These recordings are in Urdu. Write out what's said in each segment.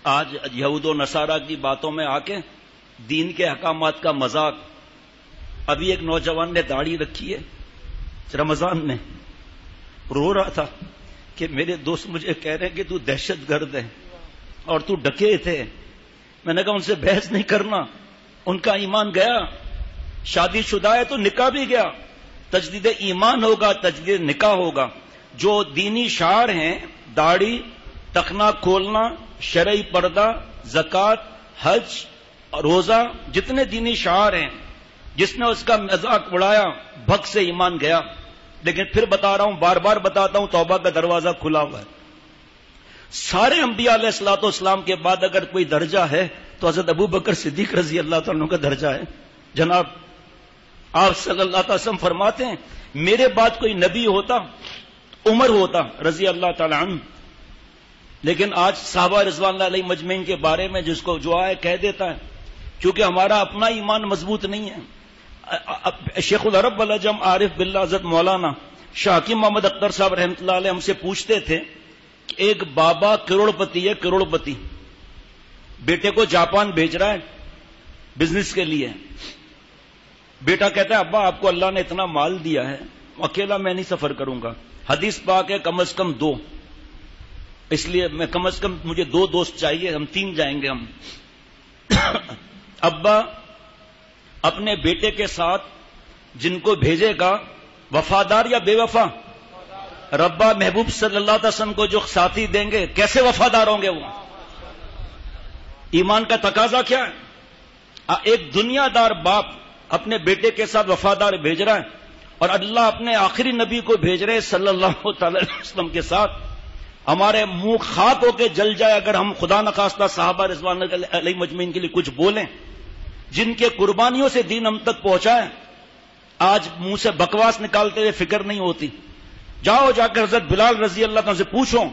آج یہود و نصارہ کی باتوں میں آ کے دین کے احکامات کا مذاق. ابھی ایک نوجوان نے داڑھی رکھی ہے رمضان میں، رو رہا تھا کہ میرے دوست مجھے کہہ رہے ہیں کہ تو دہشت گرد ہے اور تو ڈکیت ہے. میں نے کہا ان سے بحث نہیں کرنا، ان کا ایمان گیا. شادی شدہ ہے تو نکاح بھی گیا. تجدید ایمان ہوگا، تجدید نکاح ہوگا. جو دینی شعار ہیں، داڑھی، ٹخنا کھولنا، شرعی پردہ، زکوٰۃ، حج، روزہ، جتنے دینی شعار ہیں، جس نے اس کا مذاق اڑایا بھگ سے ایمان گیا. لیکن پھر بتا رہا ہوں، بار بار بتاتا ہوں، توبہ کا دروازہ کھلا ہوا ہے. سارے انبیاء علیہ الصلوۃ والسلام کے بعد اگر کوئی درجہ ہے تو حضرت ابو بکر صدیق رضی اللہ تعالیٰ عنہ کا درجہ ہے. جناب آپ صلی اللہ علیہ وسلم فرماتے ہیں میرے بعد کوئی نبی ہوتا عمر ہوتا رضی اللہ تعالیٰ عنہ. لیکن آج صحابہ رضوان اللہ علیہ مجمعین کے بارے میں جس کو جو آئے کہہ دیتا ہے، کیونکہ ہمارا اپنا ایمان مضبوط نہیں ہے. شیخ العرب والعجم عارف باللہ حضرت مولانا شاہ حکیم محمد اختر صاحب رحمۃ اللہ علیہ ہم سے پوچھتے تھے کہ ایک بابا کروڑ پتی ہے، کروڑ پتی، بیٹے کو جاپان بھیج رہا ہے بزنس کے لیے. بیٹا کہتا ہے ابا آپ کو اللہ نے اتنا مال دیا ہے، اکیلا میں نہیں سفر کروں گا. حدیث پاک ہے کم از کم 2، اس لیے میں کم از کم مجھے 2 دوست چاہیے، ہم 3 جائیں گے ہم. ابا اپنے بیٹے کے ساتھ جن کو بھیجے گا وفادار یا بے وفا؟ ربا محبوب صلی اللہ علیہ وسلم کو جو ساتھی دیں گے کیسے وفادار ہوں گے وہ؟ ایمان کا تقاضا کیا ہے؟ ایک دنیا دار باپ اپنے بیٹے کے ساتھ وفادار بھیج رہا ہے، اور اللہ اپنے آخری نبی کو بھیج رہے صلی اللہ تعالی علیہ وسلم کے ساتھ. ہمارے منہ خاک ہو کے جل جائے اگر ہم خدا نخواستہ صحابہ رضوان علیہ مجمعین کے لیے کچھ بولیں جن کے قربانیوں سے دین ہم تک پہنچا ہے. آج منہ سے بکواس نکالتے ہوئے فکر نہیں ہوتی. جاؤ جا کر حضرت بلال رضی اللہ عنہ سے پوچھو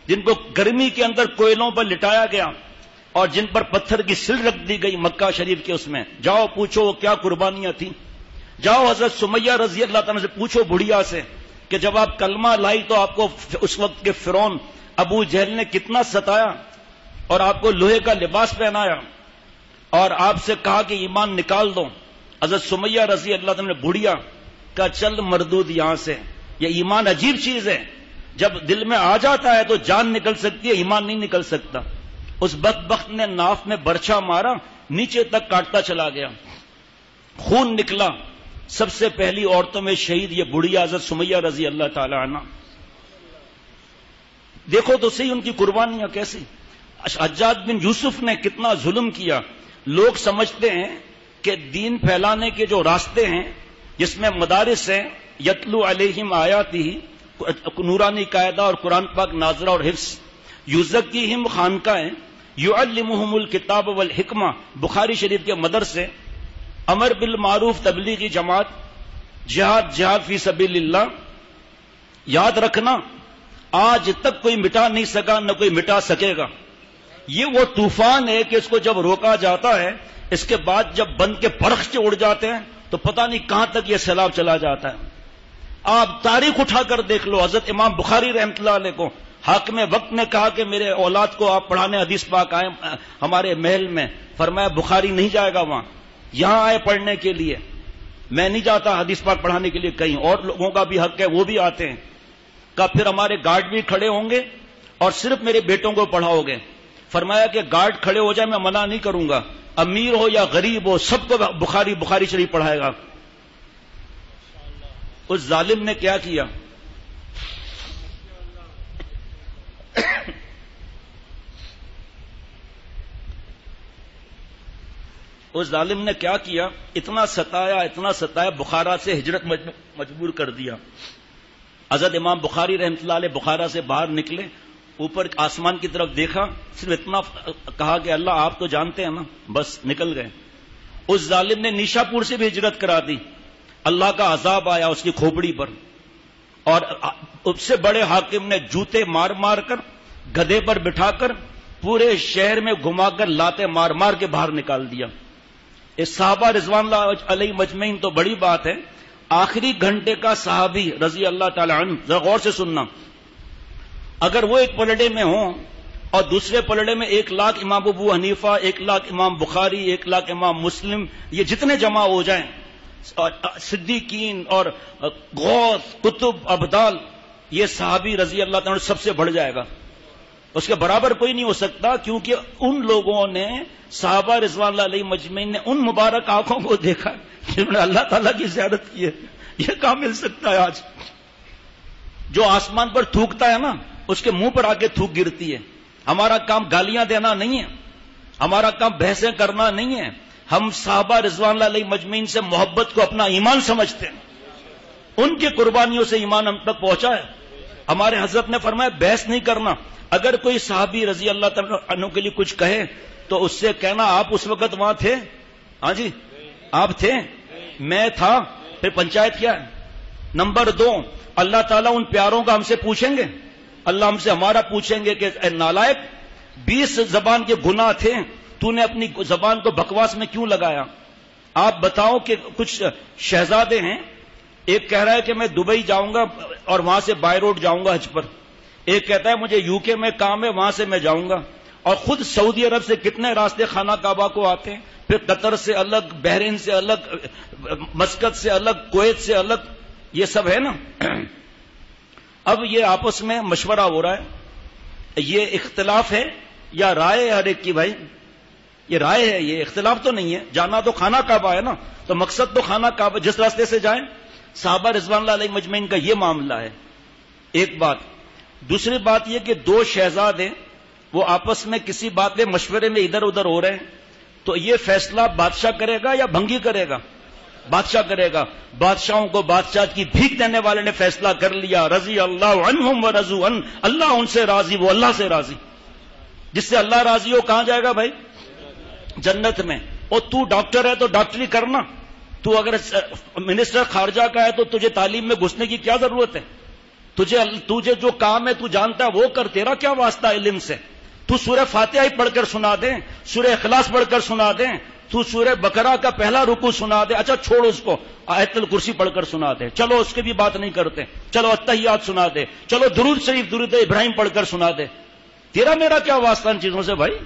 جن کو گرمی کے اندر کوئلوں پر لٹایا گیا اور جن پر پتھر کی سل رکھ دی گئی مکہ شریف کے، اس میں جاؤ پوچھو وہ کیا قربانیاں تھیں. جاؤ حضرت سمیہ رضی اللہ عنہ سے پوچھو بڑھیا سے کہ جب آپ کلمہ لائی تو آپ کو اس وقت کے فرعون ابو جہل نے کتنا ستایا اور آپ کو لوہے کا لباس پہنایا اور آپ سے کہا کہ ایمان نکال دو. حضرت سمیہ رضی اللہ عنہ نے بڑھیا کہا چل مردود یہاں سے. یہ ایمان عجیب چیز ہے، جب دل میں آ جاتا ہے تو جان نکل سکتی ہے، ایمان نہیں نکل سکتا. اس بدبخت نے ناف میں برچھا مارا، نیچے تک کاٹتا چلا گیا، خون نکلا. سب سے پہلی عورتوں میں شہید یہ بڑھیا حضرت سمیہ رضی اللہ تعالی عنہ. دیکھو تو صحیح ان کی قربانیاں کیسی. حجاج بن یوسف نے کتنا ظلم کیا. لوگ سمجھتے ہیں کہ دین پھیلانے کے جو راستے ہیں جس میں مدارس ہیں، یتلو علیہم آیاتہ، نورانی قاعدہ اور قرآن پاک ناظرہ اور حفظ، یزکیہم خانقاہیں، یعلمہم الکتاب والحکمہ بخاری شریف کے مدرسے، امر بالمعروف تبلیغی جماعت، جہاد فی سبیل اللہ. یاد رکھنا آج تک کوئی مٹا نہیں سکا، نہ کوئی مٹا سکے گا. یہ وہ طوفان ہے کہ اس کو جب روکا جاتا ہے اس کے بعد جب بند کے پرخچے اڑ جاتے ہیں تو پتہ نہیں کہاں تک یہ سیلاب چلا جاتا ہے. آپ تاریخ اٹھا کر دیکھ لو. حضرت امام بخاری رحمۃ اللہ علیہ کو حاکم وقت نے کہا کہ میرے اولاد کو آپ پڑھانے حدیث پاک آئے ہمارے محل میں. فرمایا بخاری نہیں جائے گا وہاں، یہاں آئے پڑھنے کے لیے. میں نہیں جاتا حدیث پاک پڑھانے کے لیے کہیں، اور لوگوں کا بھی حق ہے وہ بھی آتے ہیں. کہا پھر ہمارے گارڈ بھی کھڑے ہوں گے اور صرف میرے بیٹوں کو پڑھاؤ گے. فرمایا کہ گارڈ کھڑے ہو جائے میں منع نہیں کروں گا، امیر ہو یا غریب ہو سب کو بخاری شریف پڑھائے گا. اس ظالم نے کیا کیا؟ اس ظالم نے کیا کیا؟ اتنا ستایا بخارا سے ہجرت مجبور کر دیا. حضرت امام بخاری رحمۃ اللہ علیہ بخارا سے باہر نکلے، اوپر آسمان کی طرف دیکھا، صرف اتنا کہا کہ اللہ آپ تو جانتے ہیں نا، بس نکل گئے. اس ظالم نے نیشا پور سے بھی ہجرت کرا دی. اللہ کا عذاب آیا اس کی کھوپڑی پر، اور اس سے بڑے حاکم نے جوتے مار مار کر گدھے پر بٹھا کر پورے شہر میں گھما کر لاتے مار مار کے باہر نکال دیا. اس صحابہ رضوان اللہ علیہ مجمعین تو بڑی بات ہے. آخری گھنٹے کا صحابی رضی اللہ تعالی عنہ، ذرا غور سے سننا، اگر وہ ایک پلڑے میں ہوں اور دوسرے پلڑے میں 1,00,000 امام ابو حنیفہ، 1,00,000 امام بخاری، 1,00,000 امام مسلم، یہ جتنے جمع ہو جائیں، صدیقین اور غوث، قطب، ابدال، یہ صحابی رضی اللہ تعالیٰ سب سے بڑھ جائے گا. اس کے برابر کوئی نہیں ہو سکتا، کیونکہ ان لوگوں نے، صحابہ رضوان اللہ علیہ مجمعین نے ان مبارک آنکھوں کو دیکھا جنہوں نے اللہ تعالیٰ کی زیارت کی ہے. یہ کہاں مل سکتا ہے آج؟ جو آسمان پر تھوکتا ہے نا، اس کے منہ پر آ کے تھوک گرتی ہے. ہمارا کام گالیاں دینا نہیں ہے، ہمارا کام بحثیں کرنا نہیں ہے. ہم صحابہ رضوان اللہ علیہ مجمعین سے محبت کو اپنا ایمان سمجھتے ہیں. ان کی قربانیوں سے ایمان ہم تک پہنچا ہے. ہمارے حضرت نے فرمایا بحث نہیں کرنا. اگر کوئی صحابی رضی اللہ تعالیٰ عنہ کے لیے کچھ کہے تو اس سے کہنا آپ اس وقت وہاں تھے؟ ہاں جی آپ تھے، میں تھا. پھر پنچایت کیا ہے؟ نمبر 2، اللہ تعالیٰ ان پیاروں کا ہم سے پوچھیں گے، اللہ ہم سے ہمارا پوچھیں گے کہ اے نالائق، 20 زبان کے گناہ تھے، تو نے اپنی زبان کو بکواس میں کیوں لگایا؟ آپ بتاؤ کہ کچھ شہزادے ہیں، ایک کہہ رہا ہے کہ میں دبئی جاؤں گا اور وہاں سے بائی روڈ جاؤں گا حج پر، ایک کہتا ہے مجھے UK میں کام ہے وہاں سے میں جاؤں گا. اور خود سعودی عرب سے کتنے راستے خانہ کعبہ کو آتے ہیں، پھر قطر سے الگ، بحرین سے الگ، مسقط سے الگ، کویت سے الگ، یہ سب ہے نا. اب یہ آپس میں مشورہ ہو رہا ہے، یہ اختلاف ہے یا رائے ہر ایک کی؟ بھائی یہ رائے ہے، یہ اختلاف تو نہیں ہے. جانا تو خانہ کعبہ ہے نا، تو مقصد تو خانہ کعبہ، جس راستے سے جائیں. صحابہ رضوان اللہ علیہ مجمعین کا یہ معاملہ ہے. ایک بات. دوسری بات یہ کہ 2 شہزادے وہ آپس میں کسی بات میں مشورے میں ادھر ادھر ہو رہے ہیں، تو یہ فیصلہ بادشاہ کرے گا یا بھنگی کرے گا؟ بادشاہ کرے گا. بادشاہوں کو بادشاہ کی بھیک دینے والے نے فیصلہ کر لیا، رضی اللہ عنہم ورضوا عنہ، اللہ ان سے راضی، وہ اللہ سے راضی. جس سے اللہ راضی ہو کہاں جائے گا بھائی؟ جنت میں. اور تو ڈاکٹر ہے تو ڈاکٹری کرنا، تو اگر منسٹر خارجہ کا ہے تو تجھے تعلیم میں گھسنے کی کیا ضرورت ہے؟ تجھے جو کام ہے تو جانتا ہے وہ کر، تیرا کیا واسطہ علم سے؟ تو سورہ فاتحہ ہی پڑھ کر سنا دیں، سورہ اخلاص پڑھ کر سنا دیں، تو سورہ بقرہ کا پہلا رکوع سنا دے، اچھا چھوڑ اس کو، آیت الکرسی پڑھ کر سنا دے، چلو اس کی بھی بات نہیں کرتے، چلو التحیات سنا دے، چلو درود شریف، درود ابراہیم پڑھ کر سنا دے. تیرا میرا کیا واسطہ ان چیزوں سے بھائی؟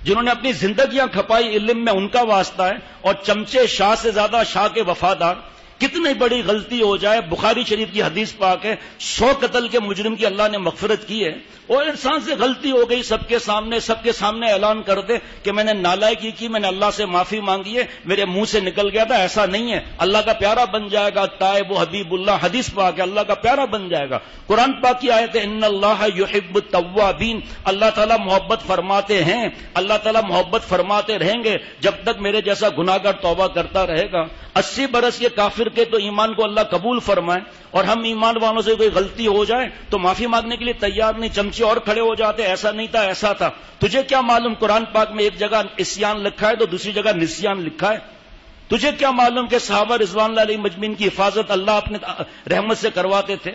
جنہوں نے اپنی زندگیاں کھپائی علم میں، ان کا واسطہ ہے. اور چمچے شاہ سے زیادہ شاہ کے وفادار. کتنی بڑی غلطی ہو جائے، بخاری شریف کی حدیث پاک ہے، 100 قتل کے مجرم کی اللہ نے مغفرت کی ہے، اور انسان سے غلطی ہو گئی، سب کے سامنے اعلان کر دے کہ میں نے نالائکی کی، میں نے اللہ سے معافی مانگی ہے، میرے منہ سے نکل گیا تھا. ایسا نہیں ہے. اللہ کا پیارا بن جائے گا، تائب و حبیب اللہ، حدیث پاک ہے، اللہ کا پیارا بن جائے گا. قرآن پاک کی آیت ہے، ان اللہ یحب التوابین، اللہ تعالیٰ محبت فرماتے ہیں، اللہ تعالیٰ محبت فرماتے رہیں گے جب تک میرے جیسا گناہگار توبہ کرتا رہے گا. 80 برس کے کافر کے تو ایمان کو اللہ قبول فرمائے، اور ہم ایمان والوں سے کوئی غلطی ہو جائے تو معافی مانگنے کے لیے تیار نہیں، چمچے اور کھڑے ہو جاتے، ایسا نہیں تھا، ایسا تھا. تجھے کیا معلوم قرآن پاک میں ایک جگہ عصیان لکھا ہے تو دوسری جگہ نسیان لکھا ہے؟ تجھے کیا معلوم کہ صحابہ رضوان اللہ علیہ مجمعین کی حفاظت اللہ اپنے رحمت سے کرواتے تھے؟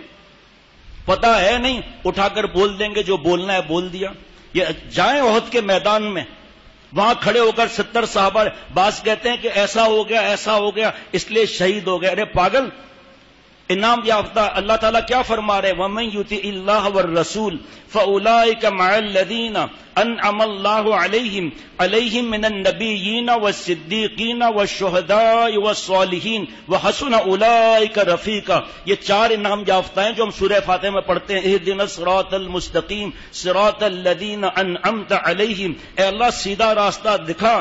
پتہ ہے نہیں، اٹھا کر بول دیں گے، جو بولنا ہے بول دیا. یہ جائیں احد کے میدان میں، وہاں کھڑے ہو کر 70 صحابہ، بعض کہتے ہیں کہ ایسا ہو گیا ایسا ہو گیا اس لیے شہید ہو گئے. ارے پاگل، انعام یافتہ اللہ تعالیٰ کیا فرما رہے؟ وَمَن يُطِعِ اللَّهَ وَالرَّسُولَ فَأُولَٰئِكَ مَعَ الَّذِينَ أَنْعَمَ اللَّهُ عَلَيْهِمْ مِنَ النَّبِيِّينَ وَالصِّدِّيقِينَ وَالشُّهَدَاءِ وَالصَّالِحِينَ وَحَسُنَ أُولَٰئِكَ رَفِيقًا. یہ 4 انعام یافتہ ہیں جو ہم سورہ فاتحہ میں پڑھتے ہیں، اهدنا الصراط المستقیم صراط الذین انعمت علیہم. اے اللہ سیدھا راستہ دکھا،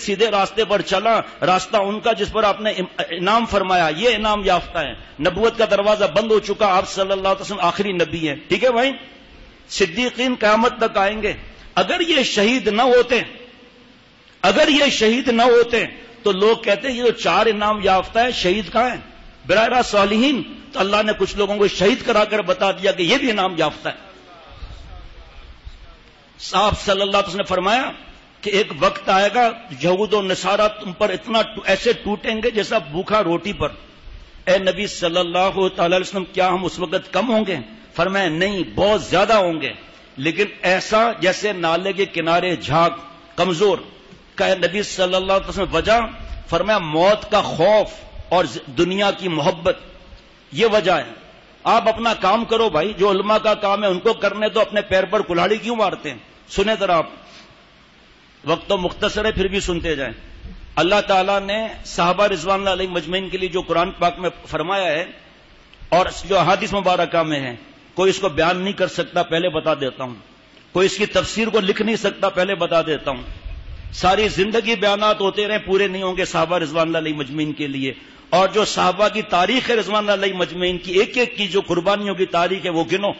سیدھے راستے پر چلا، راستہ ان کا جس پر آپ نے انعام فرمایا. یہ انعام یافتہ ہیں. نبوت کا دروازہ بند ہو چکا، آپ صلی اللہ علیہ وسلم آخری نبی ہیں. ٹھیک ہے بھائی. صدیقین قیامت تک آئیں گے. اگر یہ شہید نہ ہوتے تو لوگ کہتے ہیں یہ جو 4 انعام یافتہ ہے، شہید کہاں ہے؟ براہ راست صالحین. تو اللہ نے کچھ لوگوں کو شہید کرا کر بتا دیا کہ یہ بھی انعام یافتہ ہے. صاحب صلی اللہ علیہ وسلم نے فرمایا کہ ایک وقت آئے گا یہود و نصارہ تم پر اتنا ایسے ٹوٹیں گے جیسا بھوکھا روٹی پر. اے نبی صلی اللہ تعالی علیہ وسلم، کیا ہم اس وقت کم ہوں گے؟ فرمایا نہیں، بہت زیادہ ہوں گے، لیکن ایسا جیسے نالے کے کنارے جھاگ، کمزور. کہ نبی صلی اللہ علیہ وسلم وجہ؟ فرمایا موت کا خوف اور دنیا کی محبت، یہ وجہ ہے. آپ اپنا کام کرو بھائی، جو علماء کا کام ہے ان کو کرنے تو، اپنے پیر پر کلہاڑی کیوں مارتے ہیں؟ سنیں ذرا آپ، وقت تو مختصر ہے پھر بھی سنتے جائیں. اللہ تعالیٰ نے صحابہ رضوان اللہ علیہ مجمعین کے لیے جو قرآن پاک میں فرمایا ہے اور جو احادیث مبارکہ میں ہے، کوئی اس کو بیان نہیں کر سکتا، پہلے بتا دیتا ہوں. کوئی اس کی تفسیر کو لکھ نہیں سکتا، پہلے بتا دیتا ہوں. ساری زندگی بیانات ہوتے رہے، پورے نہیں ہوں گے صحابہ رضوان اللہ علیہ مجمعین کے لیے. اور جو صحابہ کی تاریخ ہے رضوان اللہ علیہ مجمعین کی، ایک ایک کی جو قربانیوں کی تاریخ ہے وہ گنو.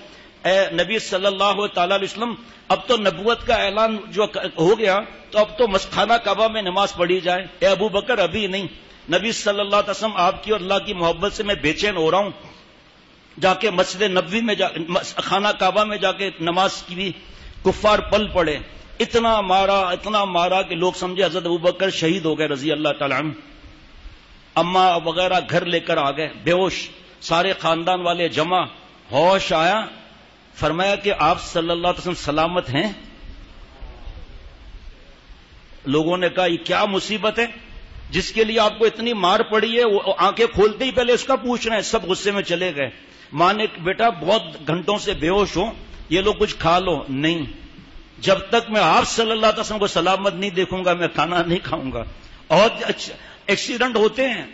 اے نبی صلی اللہ تعالی علیہ وسلم، اب تو نبوت کا اعلان جو ہو گیا تو اب تو خانہ کعبہ میں نماز پڑھی جائے. اے ابو بکر ابھی نہیں. نبی صلی اللہ علیہ وسلم آپ کی اور اللہ کی محبت سے میں بے چین ہو رہا ہوں. جا کے مسجد نبوی میں خانہ کعبہ میں جا کے نماز کی بھی کفار پل پڑے. اتنا مارا کہ لوگ سمجھے حضرت ابو بکر شہید ہو گئے رضی اللہ تعالی عنہ. اماں وغیرہ گھر لے کر آ گئے بے ہوش، سارے خاندان والے جمع. ہوش آیا، فرمایا کہ آپ صلی اللہ علیہ وسلم سلامت ہیں. لوگوں نے کہا یہ کیا مصیبت ہے جس کے لیے آپ کو اتنی مار پڑی ہے؟ وہ آنکھیں کھولتے ہی پہلے اس کا پوچھ رہے ہیں. سب غصے میں چلے گئے. ماں نے بیٹا بہت گھنٹوں سے بے ہوش ہوں، یہ لوگ کچھ کھا لو. نہیں، جب تک میں آپ صلی اللہ علیہ وسلم کو سلامت نہیں دیکھوں گا میں کھانا نہیں کھاؤں گا. اور ایکسیڈنٹ ہوتے ہیں،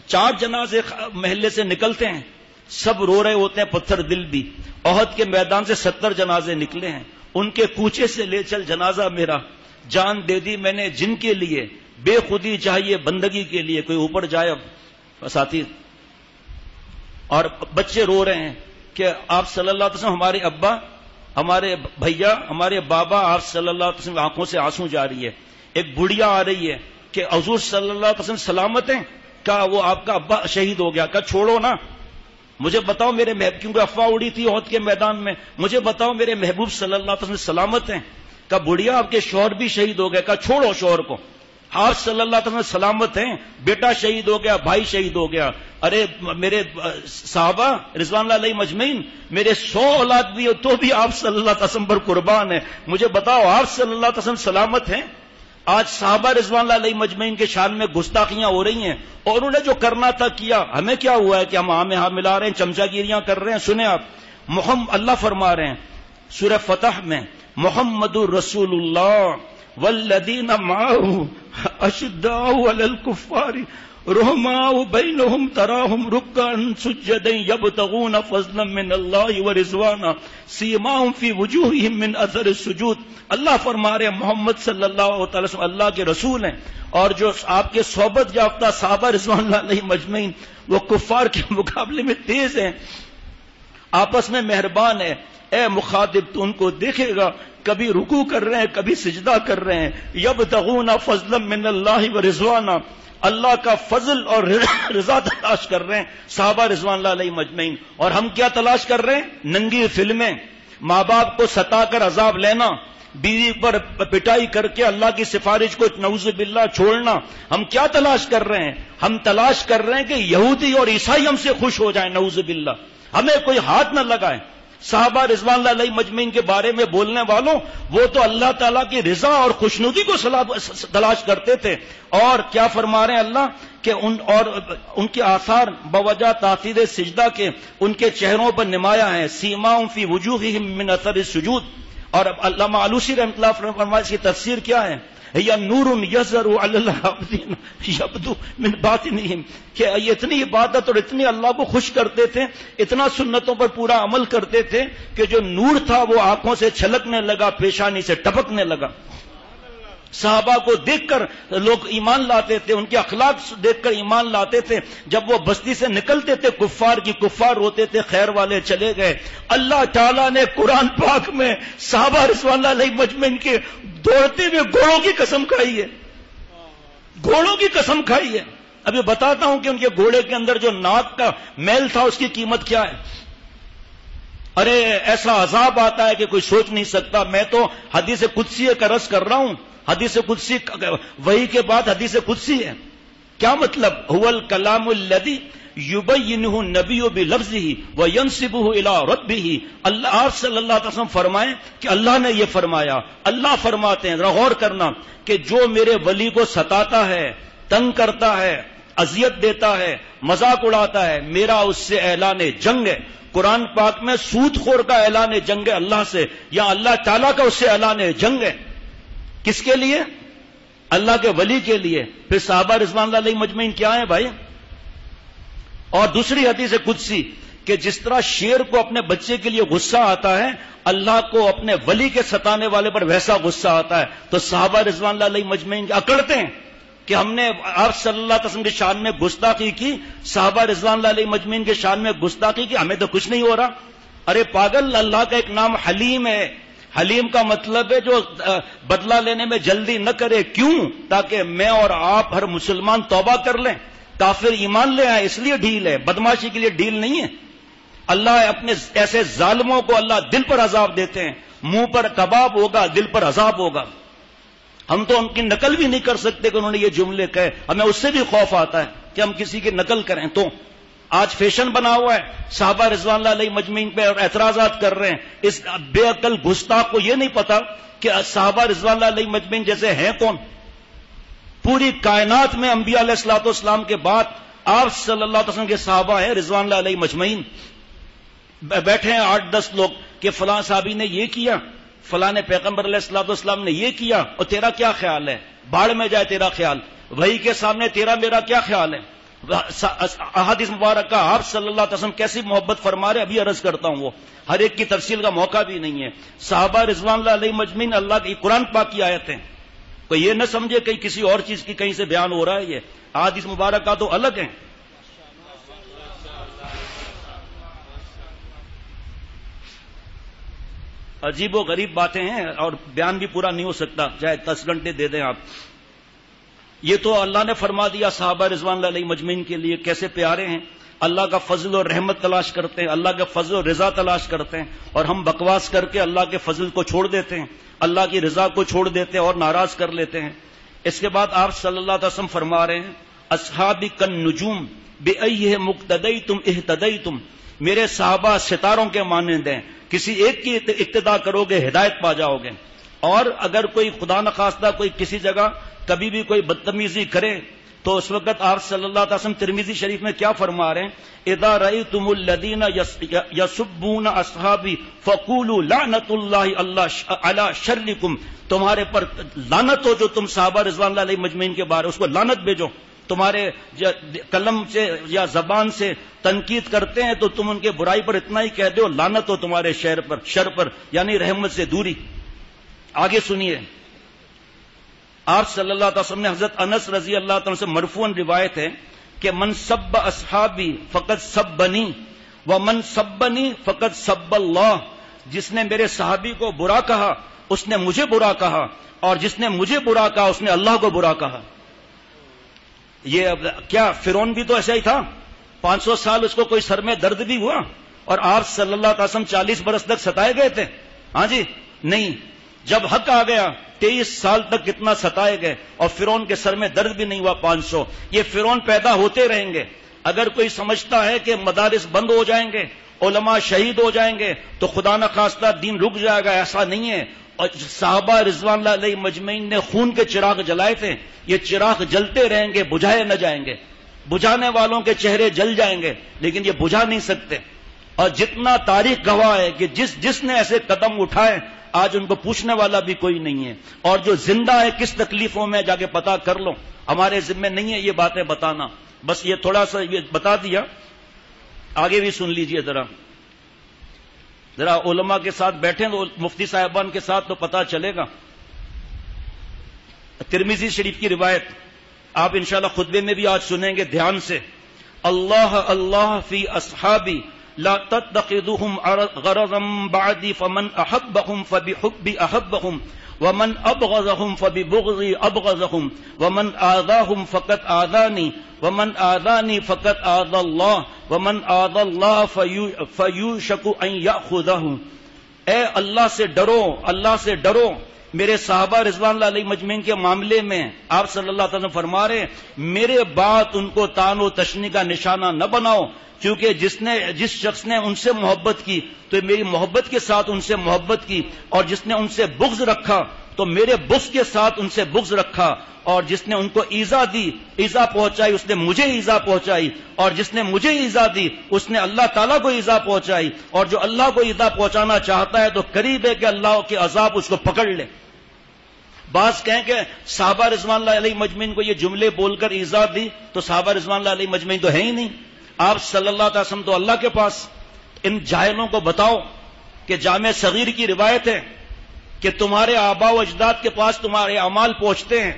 4 جنازے محلے سے نکلتے ہیں، سب رو رہے ہوتے ہیں، پتھر دل بھی. احد کے میدان سے 70 جنازے نکلے ہیں، ان کے کوچے سے لے چل جنازہ میرا. جان دے دی میں نے جن کے لیے، بے خودی چاہیے بندگی کے لیے. کوئی اوپر جائے اب ساتھی. اور بچے رو رہے ہیں کہ آپ صلی اللہ علیہ وسلم، ہمارے ابا، ہمارے بھیا، ہمارے بابا، آپ صلی اللہ علیہ وسلم آنکھوں سے آنسو جا رہی ہے. ایک بڑھیا آ رہی ہے کہ حضور صلی اللہ علیہ وسلم سلامت ہیں؟ کہا وہ آپ کا ابا شہید ہو گیا. کہا چھوڑو نا، مجھے بتاؤ میرے محبوب، کیونکہ افواہ اڑی تھی احد کے میدان میں، مجھے بتاؤ میرے محبوب صلی اللہ علیہ وسلم سلامت ہیں؟ کہا بڑھیا آپ کے شوہر بھی شہید ہو گئے. کہا چھوڑو شوہر کو، آپ صلی اللہ علیہ وسلم سلامت ہیں، بیٹا شہید ہو گیا، بھائی شہید ہو گیا. ارے میرے صحابہ رضوان اللہ علیہ مجمعین، میرے 100 اولاد بھی ہو تو بھی آپ صلی اللہ علیہ وسلم پر قربان ہے. مجھے بتاؤ آپ صلی اللہ علیہ وسلم سلامت ہیں؟ آج صحابہ رضوان اللہ علیہ مجمعین کے شان میں گستاخیاں ہو رہی ہیں، اور انہوں نے جو کرنا تھا کیا. ہمیں کیا ہوا ہے کہ ہم ہاں ملا رہے ہیں، چمچا گیریاں کر رہے ہیں؟ سنیں آپ، اللہ فرما رہے ہیں سورہ فتح میں، محمد رسول اللہ والذین معه اشداء علی الکفار رحماء بینہم تراہم رکعا سجدا یبتغون فضلا من اللہ ورضوانا سیماہم فی وجوہہم من اثر السجود. اللہ فرما رہے ہیں محمد صلی اللہ تعالی وسلم اللہ کے رسول ہیں، اور جو آپ کے صحبت یافتہ صحابہ رضوان اللہ علیہ مجمعین وہ کفار کے مقابلے میں تیز ہیں، آپس میں مہربان ہے. اے مخاطب تو ان کو دیکھے گا کبھی رکوع کر رہے ہیں، کبھی سجدہ کر رہے ہیں. یبتغون فضلا من اللہ ورضوانا، اللہ کا فضل اور رضا تلاش کر رہے ہیں صحابہ رضوان اللہ علیہ مجمعین. اور ہم کیا تلاش کر رہے ہیں؟ ننگی فلمیں، ماں باپ کو ستا کر عذاب لینا، بیوی پر پٹائی کر کے اللہ کی سفارش کو نعوذ باللہ چھوڑنا. ہم کیا تلاش کر رہے ہیں؟ ہم تلاش کر رہے ہیں کہ یہودی اور عیسائی ہم سے خوش ہو جائیں، نعوذ باللہ. ہمیں کوئی ہاتھ نہ لگائے. صحابہ رضوان اللہ علیہ مجمعین کے بارے میں بولنے والوں، وہ تو اللہ تعالیٰ کی رضا اور خوشنودی کو تلاش کرتے تھے. اور کیا فرما رہے ہیں اللہ کہ ان کے آثار بوجہ تاثیر سجدہ کے ان کے چہروں پر نمایاں ہیں. سیماؤں فی وجوہہم من اثر السجود. اور علامہ آلوسی رحمۃ اللہ فرمایا اس کی تفسیر کیا ہے؟ یا نور یظہر علی العابدین یبدو من باطنہم، کہ یہ اتنی عبادت اور اتنی اللہ کو خوش کرتے تھے، اتنا سنتوں پر پورا عمل کرتے تھے کہ جو نور تھا وہ آنکھوں سے چھلکنے لگا، پیشانی سے ٹپکنے لگا. صحابہ کو دیکھ کر لوگ ایمان لاتے تھے، ان کے اخلاق دیکھ کر ایمان لاتے تھے. جب وہ بستی سے نکلتے تھے کفار روتے تھے خیر والے چلے گئے. اللہ تعالیٰ نے قرآن پاک میں صحابہ رضوان اللہ علیہ مجمعین کے دوڑتے ہوئے گھوڑوں کی قسم کھائی ہے، گھوڑوں کی قسم کھائی ہے. ابھی بتاتا ہوں کہ ان کے گھوڑے کے اندر جو ناک کا میل تھا اس کی قیمت کیا ہے. ارے ایسا عذاب آتا ہے کہ کوئی سوچ نہیں سکتا. میں تو حدیث قدسی کا رس کر رہا ہوں. حدیث قدسی وحی کے بعد حدیث قدسی ہے. کیا مطلب؟ هو الکلام الذی یبینہ النبی بلفظہ وینسبہ الی ربہ. اللہ آپ صلی اللہ علیہ وسلم فرمائیں کہ اللہ نے یہ فرمایا. اللہ فرماتے ہیں، ذرا غور کرنا، کہ جو میرے ولی کو ستاتا ہے، تنگ کرتا ہے، اذیت دیتا ہے، مذاق اڑاتا ہے، میرا اس سے اعلان جنگ ہے۔ قرآن پاک میں سود خور کا اعلان جنگ ہے اللہ سے، یا اللہ تعالیٰ کا اس سے اعلان جنگ ہے۔ کس کے لیے؟ اللہ کے ولی کے لیے۔ پھر صحابہ رضوان اللہ علیہ مجمعین کیا ہیں بھائی؟ اور دوسری حدیث قدسی کہ جس طرح شیر کو اپنے بچے کے لیے غصہ آتا ہے، اللہ کو اپنے ولی کے ستانے والے پر ویسا غصہ آتا ہے۔ تو صحابہ رضوان اللہ علیہ مجمعین اکڑتے ہیں کہ ہم نے آپ صلی اللہ علیہ وسلم کی شان میں گستاخی کی، صحابہ رضوان اللہ علیہ مجمعین کے شان میں گستاخی کی، ہمیں تو کچھ نہیں ہو رہا۔ ارے پاگل، اللہ کا ایک نام حلیم ہے۔ حلیم کا مطلب ہے جو بدلہ لینے میں جلدی نہ کرے۔ کیوں؟ تاکہ میں اور آپ ہر مسلمان توبہ کر لیں، کافر ایمان لے آئے، اس لیے ڈھیل ہے، بدماشی کے لیے ڈھیل نہیں ہے۔ اللہ اپنے ایسے ظالموں کو اللہ دل پر عذاب دیتے ہیں، منہ پر کباب ہوگا، دل پر عذاب ہوگا۔ ہم تو ان کی نقل بھی نہیں کر سکتے کہ انہوں نے یہ جملے کہے، ہمیں اس سے بھی خوف آتا ہے کہ ہم کسی کی نقل کریں۔ تو آج فیشن بنا ہوا ہے، صحابہ رضوان اللہ علیہ مجمعین پہ اعتراضات کر رہے ہیں۔ اس بے عقل گستاخ کو یہ نہیں پتا کہ صحابہ رضوان اللہ علیہ مجمعین جیسے ہیں کون؟ پوری کائنات میں انبیاء علیہ الصلوۃ والسلام کے بعد آپ صلی اللہ علیہ وسلم کے صحابہ ہیں رضوان اللہ علیہ مجمعین۔ بیٹھے ہیں 8-10 لوگ کہ فلاں صحابی نے یہ کیا، فلاں پیغمبر علیہ الصلوۃ والسلام نے یہ کیا، اور تیرا کیا خیال ہے؟ بھاڑ میں جائے تیرا خیال، وہی کے سامنے تیرا میرا کیا خیال ہے؟ احادیث مبارکہ آپ صلی اللہ علیہ وسلم کیسی محبت فرما رہے، ابھی عرض کرتا ہوں، وہ ہر ایک کی تفصیل کا موقع بھی نہیں ہے۔ صحابہ رضوان اللہ علیہ مجمعین اللہ کی قرآن پاک کی آیتیں، کوئی یہ نہ سمجھے کہ کسی اور چیز کی کہیں سے بیان ہو رہا ہے۔ یہ احادیث مبارکہ تو الگ ہیں۔ عجیب و غریب باتیں ہیں اور بیان بھی پورا نہیں ہو سکتا، چاہے 10 گھنٹے دے دیں آپ۔ یہ تو اللہ نے فرما دیا صحابہ رضوان اللہ علیہ مجمعین کے لیے کیسے پیارے ہیں، اللہ کا فضل و رحمت تلاش کرتے ہیں، اللہ کے فضل و رضا تلاش کرتے ہیں، اور ہم بکواس کر کے اللہ کے فضل کو چھوڑ دیتے ہیں، اللہ کی رضا کو چھوڑ دیتے ہیں اور ناراض کر لیتے ہیں۔ اس کے بعد آپ صلی اللہ علیہ وسلم فرما رہے ہیں اصحابی کن نجوم بأیہ مقتدیتم اہتدیتم، میرے صحابہ ستاروں کے مانند ہیں، کسی ایک کی اقتداء کرو گے ہدایت پا جاؤ گے۔ اور اگر کوئی خدا نخواستہ کوئی کسی جگہ کبھی بھی کوئی بدتمیزی کرے تو اس وقت آپ صلی اللہ علیہ وسلم ترمذی شریف میں کیا فرما رہے ہیں؟ اذا رأیتم الذین یسبون اصحابی فقولوا لعنت اللہ علی شرکم، تمہارے پر لعنت ہو جو تم صحابہ رضوان اللہ علیہ مجمعین کے بارے، اس کو لعنت بھیجو۔ تمہارے قلم سے یا زبان سے تنقید کرتے ہیں تو تم ان کے برائی پر اتنا ہی کہہ دو لعنت ہو تمہارے شر پر، یعنی رحمت سے دوری۔ آگے سنیے، آپ صلی اللہ علیہ وسلم نے حضرت انس رضی اللہ تعالیٰ سے مرفوعاً روایت ہے کہ من سب اصحابی فقد سبنی ومن سبنی فقد سب اللہ، جس نے میرے صحابی کو برا کہا اس نے مجھے برا کہا، اور جس نے مجھے برا کہا اس نے اللہ کو برا کہا۔ یہ کیا فرعون بھی تو ایسا ہی تھا؟ 500 سال اس کو کوئی سر میں درد بھی ہوا، اور آپ صلی اللہ علیہ وسلم 40 برس تک ستائے گئے تھے؟ ہاں جی نہیں، جب حق آ گیا 23 سال تک کتنا ستائے گئے، اور فرعون کے سر میں درد بھی نہیں ہوا 500۔ یہ فرعون پیدا ہوتے رہیں گے۔ اگر کوئی سمجھتا ہے کہ مدارس بند ہو جائیں گے، علماء شہید ہو جائیں گے تو خدا نخواستہ دین رک جائے گا، ایسا نہیں ہے۔ اور صحابہ رضوان اللہ علیہ مجمعین نے خون کے چراغ جلائے تھے، یہ چراغ جلتے رہیں گے، بجھائے نہ جائیں گے۔ بجھانے والوں کے چہرے جل جائیں گے لیکن یہ بجھا نہیں سکتے۔ اور جتنا تاریخ گواہ ہے کہ جس نے ایسے قدم اٹھائے آج ان کو پوچھنے والا بھی کوئی نہیں ہے، اور جو زندہ ہے کس تکلیفوں میں جا کے پتا کر لو، ہمارے ذمہ نہیں ہے یہ باتیں بتانا۔ بس یہ تھوڑا سا یہ بتا دیا، آگے بھی سن لیجئے ذرا علماء کے ساتھ بیٹھیں تو مفتی صاحبان کے ساتھ تو پتا چلے گا۔ ترمذی شریف کی روایت آپ انشاءاللہ خطبے میں بھی آج سنیں گے دھیان سے۔ اللہ اللہ فی اصحابی لا تتخذوهم غرضا بعدی فمن احبهم فبحبی احبهم ومن ابغضهم فببغضی ابغضهم ومن آذاهم فقد آذانی ومن آذانی فقد آذى اللہ ومن آذى اللہ فیوشک ان یأخذه۔ اے اللہ سے ڈرو، اللہ سے ڈرو۔ میرے صحابہ رضوان اللہ علیہ مجمعین کے معاملے میں آپ صلی اللہ علیہ وسلم فرما رہے میرے بعد ان کو تان و تشنی کا نشانہ نہ بناؤ، کیونکہ جس شخص نے ان سے محبت کی تو میری محبت کے ساتھ ان سے محبت کی، اور جس نے ان سے بغض رکھا تو میرے بغض کے ساتھ ان سے بغض رکھا، اور جس نے ان کو ایذا دی، ایذا پہنچائی، اس نے مجھے ایذا پہنچائی، اور جس نے مجھے ایذا دی اس نے اللہ تعالیٰ کو ایذا پہنچائی، اور جو اللہ کو ایذا پہنچانا چاہتا ہے تو قریب ہے کہ اللہ کے عذاب اس کو پکڑ لے۔ بعض کہیں کہ صحابہ رضوان اللہ علیہ مجمعین کو یہ جملے بول کر ایذا دی، تو صحابہ رضوان اللہ علیہ مجمعین تو ہے ہی نہیں، آپ صلی اللہ علیہ وسلم تو اللہ کے پاس۔ ان جاہلوں کو بتاؤ کہ جامع صغیر کی روایت ہے کہ تمہارے آباء و اجداد کے پاس تمہارے اعمال پہنچتے ہیں،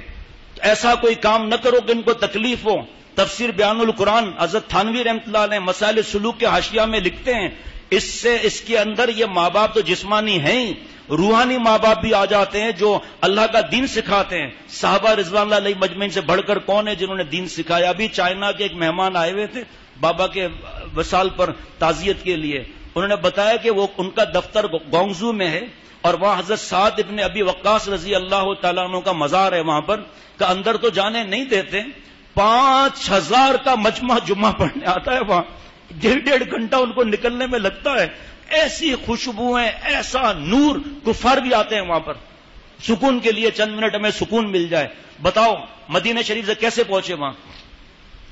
ایسا کوئی کام نہ کرو کہ ان کو تکلیف ہو۔ تفسیر بیان القرآن حضرت تھانوی رحمۃ اللہ علیہ مسائل سلوک کے حاشیہ میں لکھتے ہیں، اس کے اندر یہ ماں باپ تو جسمانی ہیں ہی، روحانی ماں باپ بھی آ جاتے ہیں جو اللہ کا دین سکھاتے ہیں۔ صحابہ رضوان اللہ علیہ مجمعین سے بڑھ کر کون ہے جنہوں نے دین سکھایا؟ ابھی چائنا کے ایک مہمان آئے ہوئے تھے بابا کے وصال پر تعزیت کے لیے، انہوں نے بتایا کہ وہ ان کا دفتر گونگزو میں ہے، اور وہاں حضرت سعد ابن ابی وقاص رضی اللہ تعالیٰ عنہ کا مزار ہے، وہاں پر کا اندر تو جانے نہیں دیتے، 5000 کا مجمع جمعہ پڑھنے آتا ہے وہاں، 1.5 گھنٹہ ان کو نکلنے میں لگتا ہے، ایسی خوشبوئیں، ایسا نور، کفار بھی آتے ہیں وہاں پر سکون کے لیے، چند منٹ ہمیں سکون مل جائے۔ بتاؤ مدینہ شریف سے کیسے پہنچے وہاں؟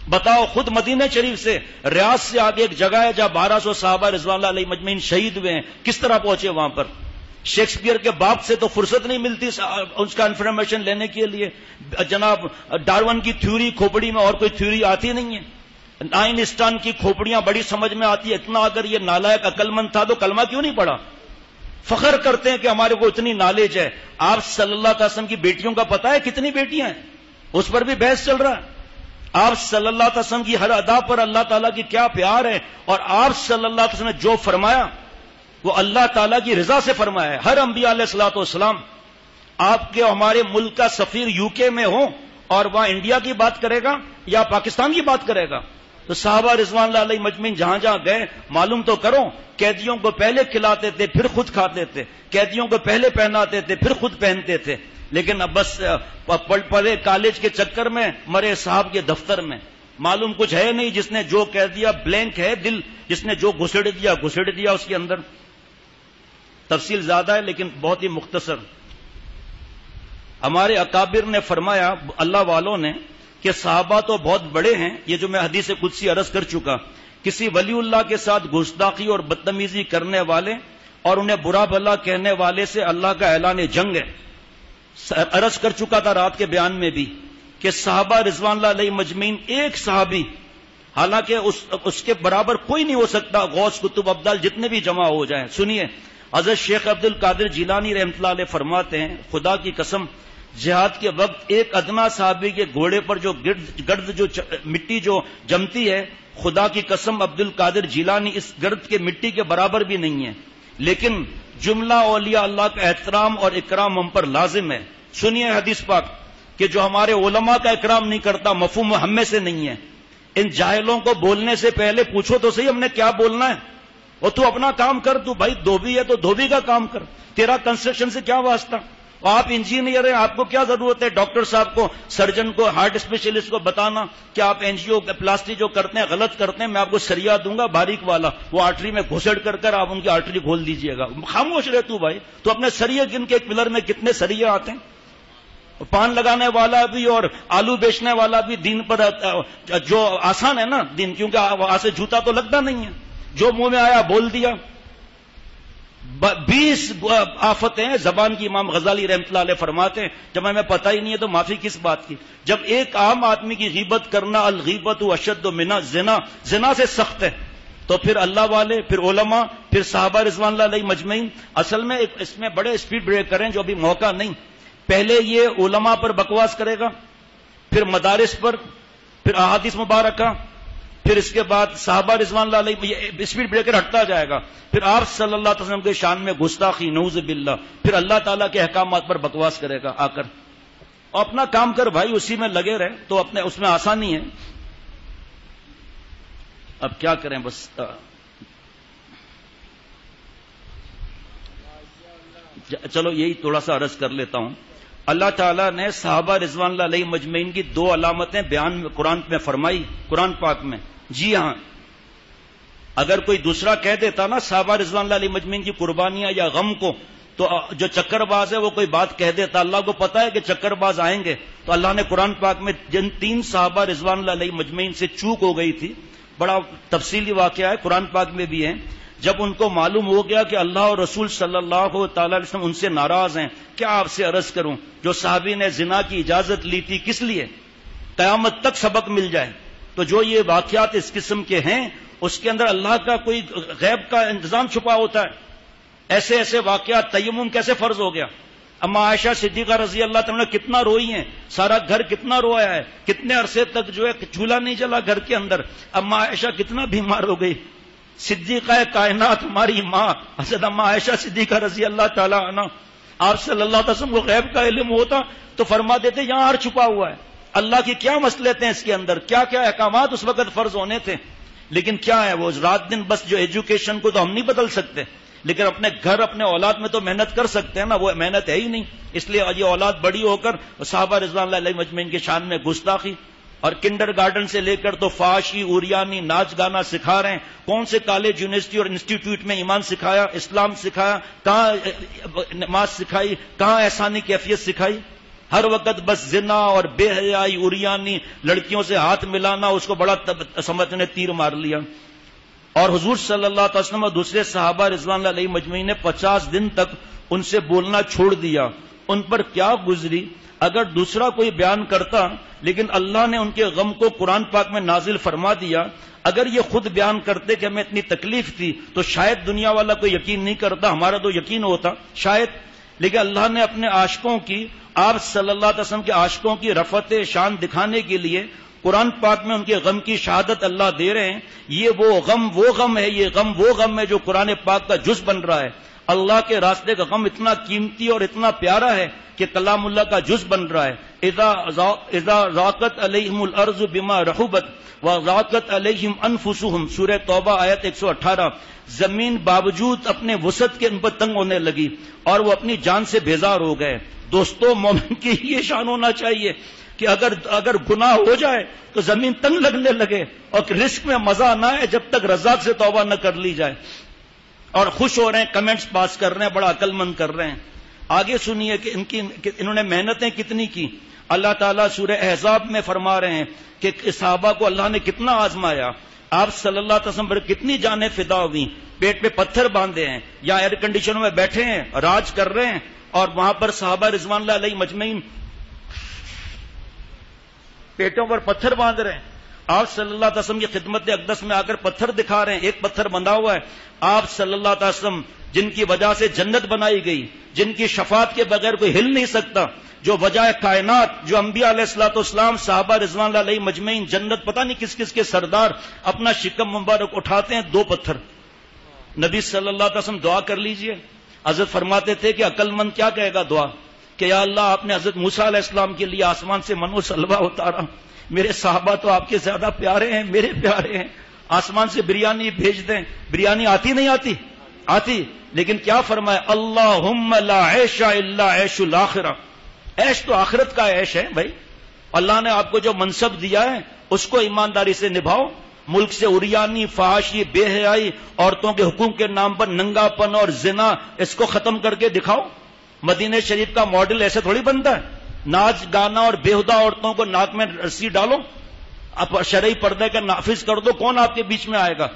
بتاؤ خود مدینہ شریف سے، ریاض سے آگے ایک جگہ ہے جہاں 1200 صحابہ رضوان اللہ علیہ مجمعین شہید ہوئے ہیں، کس طرح پہنچے وہاں پر؟ شیکسپیئر کے باپ سے تو فرصت نہیں ملتی اس کا انفارمیشن لینے کے لیے، جناب ڈارون کی تھیوری کھوپڑی میں اور کوئی تھیوری آتی نہیں ہے، آئنسٹائن کی کھوپڑیاں بڑی سمجھ میں آتی ہے، اتنا اگر یہ نالائق عقل مند تھا تو کلمہ کیوں نہیں پڑھا؟ فخر کرتے ہیں کہ ہمارے کو اتنی نالج ہے۔ آپ صلی اللہ علیہ وسلم کی بیٹیوں کا پتہ ہے کتنی بیٹیاں ہیں؟ اس پر بھی بحث چل رہا ہے۔ آپ صلی اللہ علیہ وسلم کی ہر ادا پر اللہ تعالیٰ کی کیا پیار ہے، اور آپ صلی اللہ علیہ وسلم نے جو فرمایا وہ اللہ تعالیٰ کی رضا سے فرمایا ہے۔ ہر انبیاء علیہ الصلوۃ والسلام، آپ کے ہمارے ملک کا سفیر یو کے میں ہو اور وہاں انڈیا کی بات کرے گا یا پاکستان کی بات کرے گا؟ تو صحابہ رضوان اللہ علیہ مجمعین جہاں جہاں گئے معلوم تو کرو، قیدیوں کو پہلے کھلاتے تھے پھر خود کھاتے تھے، قیدیوں کو پہلے پہناتے تھے پھر خود پہنتے تھے، لیکن اب بس پڑھے کالج کے چکر میں مرے صاحب کے دفتر میں، معلوم کچھ ہے نہیں، جس نے جو کہہ دیا بلینک ہے دل، جس نے جو گھسڑ دیا اس کے اندر۔ تفصیل زیادہ ہے لیکن بہت ہی مختصر۔ ہمارے اکابر نے فرمایا، اللہ والوں نے، کہ صحابہ تو بہت بڑے ہیں، یہ جو میں حدیث قدسی عرض کر چکا، کسی ولی اللہ کے ساتھ گستاخی اور بدتمیزی کرنے والے اور انہیں برا بھلا کہنے والے سے اللہ کا اعلان جنگ ہے۔ عرض کر چکا تھا رات کے بیان میں بھی کہ صحابہ رضوان اللہ علیہ مجمعین، ایک صحابی، حالانکہ اس کے برابر کوئی نہیں ہو سکتا، غوث قطب ابدال جتنے بھی جمع ہو جائیں۔ سنیے، حضرت شیخ عبد القادر جیلانی رحمۃ اللہ علیہ فرماتے ہیں، خدا کی قسم جہاد کے وقت ایک ادنا صحابی کے گھوڑے پر جو گرد جو مٹی جو جمتی ہے، خدا کی قسم عبد القادر جیلانی اس گرد کے مٹی کے برابر بھی نہیں ہے، لیکن جملہ اولیاء اللہ کا احترام اور اکرام ہم پر لازم ہے۔ سنیے حدیث پاک کہ جو ہمارے علماء کا اکرام نہیں کرتا مفہوم ہم میں سے نہیں ہے۔ ان جاہلوں کو بولنے سے پہلے پوچھو تو صحیح ہم نے کیا بولنا ہے، اور تو اپنا کام کر، تو بھائی دھوبی ہے تو دھوبی کا کام کر، تیرا کنسٹرکشن سے کیا واسطہ؟ آپ انجینئر ہیں، آپ کو کیا ضرورت ہے ڈاکٹر صاحب کو، سرجن کو، ہارٹ اسپیشلسٹ کو بتانا کہ آپ این جی او پلاسٹی جو کرتے ہیں غلط کرتے ہیں، میں آپ کو سریا دوں گا باریک والا، وہ آرٹری میں گھسڑ کر آپ ان کی آرٹری کھول دیجئے گا۔ خاموش رہ تو بھائی، تو اپنے سریے گن کے، ایک پلر میں کتنے سریے آتے ہیں؟ پان لگانے والا بھی اور آلو بیچنے والا بھی دین پر جو آسان ہے نا دین، کیونکہ وہاں سے جوتا تو لگتا نہیں ہے، جو منہ میں آیا بول دیا۔ 20 آفتیں زبان کی، امام غزالی رحمۃ اللہ علیہ فرماتے ہیں، جب ہمیں پتہ ہی نہیں ہے تو معافی کس بات کی؟ جب ایک عام آدمی کی غیبت کرنا، الغیبت اشد من الزنا، زنا سے سخت ہے، تو پھر اللہ والے، پھر علماء، پھر صحابہ رضوان اللہ علیہ مجمعین۔ اصل میں اس میں بڑے اسپیڈ بریک کریں جو ابھی موقع نہیں، پہلے یہ علماء پر بکواس کرے گا، پھر مدارس پر، پھر احادیث مبارکہ، پھر اس کے بعد صحابہ رضوان اللہ علیہ، اسپیڈ بریکر ہٹتا جائے گا، پھر آپ صلی اللہ علیہ وسلم کے شان میں گستاخی، نعوذ باللہ، پھر اللہ تعالیٰ کے احکامات پر بکواس کرے گا آ کر۔ اپنا کام کر بھائی، اسی میں لگے رہے تو اپنے اس میں آسانی ہے۔ اب کیا کریں، بس چلو یہی تھوڑا سا عرض کر لیتا ہوں۔ اللہ تعالیٰ نے صحابہ رضوان اللہ علیہ مجمعین کی 2 علامتیں بیان قرآن میں فرمائی، قرآن پاک میں۔ جی ہاں، اگر کوئی دوسرا کہہ دیتا نا صحابہ رضوان اللہ علیہ مجمعین کی قربانیاں یا غم کو تو جو چکر باز ہے وہ کوئی بات کہہ دیتا، اللہ کو پتا ہے کہ چکر باز آئیں گے، تو اللہ نے قرآن پاک میں جن 3 صحابہ رضوان اللہ علیہ مجمعین سے چوک ہو گئی تھی، بڑا تفصیلی واقعہ ہے، قرآن پاک میں بھی ہے، جب ان کو معلوم ہو گیا کہ اللہ اور رسول صلی اللہ تعالی علیہ وسلم ان سے ناراض ہیں، کیا آپ سے عرض کروں، جو صحابی نے زنا کی اجازت لی تھی کس لیے؟ قیامت تک سبق مل جائے۔ تو جو یہ واقعات اس قسم کے ہیں اس کے اندر اللہ کا کوئی غیب کا انتظام چھپا ہوتا ہے۔ ایسے ایسے واقعات، تیمم کیسے فرض ہو گیا؟ اما عائشہ صدیقہ رضی اللہ تعالیٰ کتنا روئی ہیں، سارا گھر کتنا رویا ہے، کتنے عرصے تک جو ہے چولہا نہیں جلا گھر کے اندر، اما عائشہ کتنا بیمار ہو گئی۔ صدیقہ کائنات ہماری ماں حضرت اما عائشہ صدیقہ رضی اللہ تعالیٰ عنہ، آپ صلی اللہ علیہ وسلم کو غیب کا علم ہوتا تو فرما دیتے یہاں ہر چھپا ہوا ہے، اللہ کی کیا مصلحتیں ہیں اس کے اندر، کیا کیا احکامات اس وقت فرض ہونے تھے۔ لیکن کیا ہے وہ رات دن بس جو ایجوکیشن کو تو ہم نہیں بدل سکتے، لیکن اپنے گھر اپنے اولاد میں تو محنت کر سکتے ہیں نا، وہ محنت ہے ہی نہیں، اس لیے یہ اولاد بڑی ہو کر صحابہ رضوان اللہ علیہ مجمعین کے شان میں گستاخی، اور کنڈر گارڈن سے لے کر تو فحاشی، اوریانی، ناچ گانا سکھا رہے ہیں۔ کون سے کالج، یونیورسٹی اور انسٹیٹیوٹ میں ایمان سکھایا، اسلام سکھایا، کہاں نماز سکھائی، کہاں احسانی کیفیت سکھائی؟ ہر وقت بس زنا اور بے حیائی، اوریانی، لڑکیوں سے ہاتھ ملانا، اس کو بڑا سمجھنے تیر مار لیا۔ اور حضور صلی اللہ علیہ وسلم اور دوسرے صحابہ رضوان اللہ علیہ مجمعین نے 50 دن تک ان سے بولنا چھوڑ دیا۔ ان پر کیا گزری؟ اگر دوسرا کوئی بیان کرتا، لیکن اللہ نے ان کے غم کو قرآن پاک میں نازل فرما دیا۔ اگر یہ خود بیان کرتے کہ ہمیں اتنی تکلیف تھی تو شاید دنیا والا کوئی یقین نہیں کرتا، ہمارا تو یقین ہوتا شاید، لیکن اللہ نے اپنے عاشقوں کی، آپ صلی اللہ علیہ وسلم کے عاشقوں کی رفعت شان دکھانے کے لیے قرآن پاک میں ان کے غم کی شہادت اللہ دے رہے ہیں۔ یہ وہ غم ہے، یہ غم وہ غم ہے جو قرآن پاک کا جز بن رہا ہے۔ اللہ کے راستے کا غم اتنا قیمتی اور اتنا پیارا ہے کہ کلام اللہ کا جز بن رہا ہے۔ اذا ضاقت علیہم الارض بما رحبت وضاقت علیہم انفسہم، سورہ توبہ آیت 118۔ زمین باوجود اپنے وسعت کے ان پر تنگ ہونے لگی اور وہ اپنی جان سے بیزار ہو گئے۔ دوستو، مومن کی یہ شان ہونا چاہیے کہ اگر گناہ ہو جائے تو زمین تنگ لگنے لگے اور رزق میں مزہ نہ آئے جب تک رزاق سے توبہ نہ کر لی جائے، اور خوش ہو رہے ہیں، کمنٹس پاس کر رہے ہیں، بڑا عقل مند کر رہے ہیں۔ آگے سنیے کہ انہوں نے محنتیں کتنی کی۔ اللہ تعالیٰ سورہ احزاب میں فرما رہے ہیں کہ صحابہ کو اللہ نے کتنا آزمایا، آپ صلی اللہ علیہ وسلم پر کتنی جانیں فدا ہوئی، پیٹ پہ پتھر باندھے ہیں یا ایئر کنڈیشنوں میں بیٹھے ہیں، راج کر رہے ہیں، اور وہاں پر صحابہ رضوان اللہ علیہ مجمعین پیٹوں پر پتھر باندھ رہے ہیں، آپ صلی اللہ علیہ وسلم کی خدمت اقدس میں آ کر پتھر دکھا رہے ہیں، ایک پتھر بندھا ہوا ہے، آپ صلی اللہ علیہ وسلم جن کی وجہ سے جنت بنائی گئی، جن کی شفاعت کے بغیر کوئی ہل نہیں سکتا، جو وجہ کائنات، جو انبیاء علیہ الصلوۃ والسلام، صحابہ رضوان اللہ علیہ مجمعین، جنت پتہ نہیں کس کس کے سردار، اپنا شکم مبارک اٹھاتے ہیں، 2 پتھر۔ نبی صلی اللہ علیہ وسلم دعا کر لیجئے، حضرت فرماتے تھے کہ عقل مند کیا کہے گا دعا، کہ یا اللہ آپ نے حضرت موسیٰ علیہ السلام کے لیے آسمان سے من و سلوہ اتارا، میرے صحابہ تو آپ کے زیادہ پیارے ہیں، میرے پیارے ہیں، آسمان سے بریانی بھیج دیں۔ بریانی آتی نہیں آتی؟ آتی، لیکن کیا فرمایا، اللہم لا عیش الا عیش الاخرہ، عیش تو آخرت کا عیش ہے بھائی، اللہ نے آپ کو جو منصب دیا ہے اس کو ایمانداری سے نبھاؤ، ملک سے اوریانی، فحاشی، بے حیائی، عورتوں کے حقوق کے نام پر ننگا پن اور زنا، اس کو ختم کر کے دکھاؤ۔ مدینہ شریف کا ماڈل ایسے تھوڑی بنتا ہے، ناچ گانا اور بےہودہ عورتوں کو ناک میں رسی ڈالو، اب شرعی پردے کا نافذ کر دو، کون آپ کے بیچ میں آئے گا؟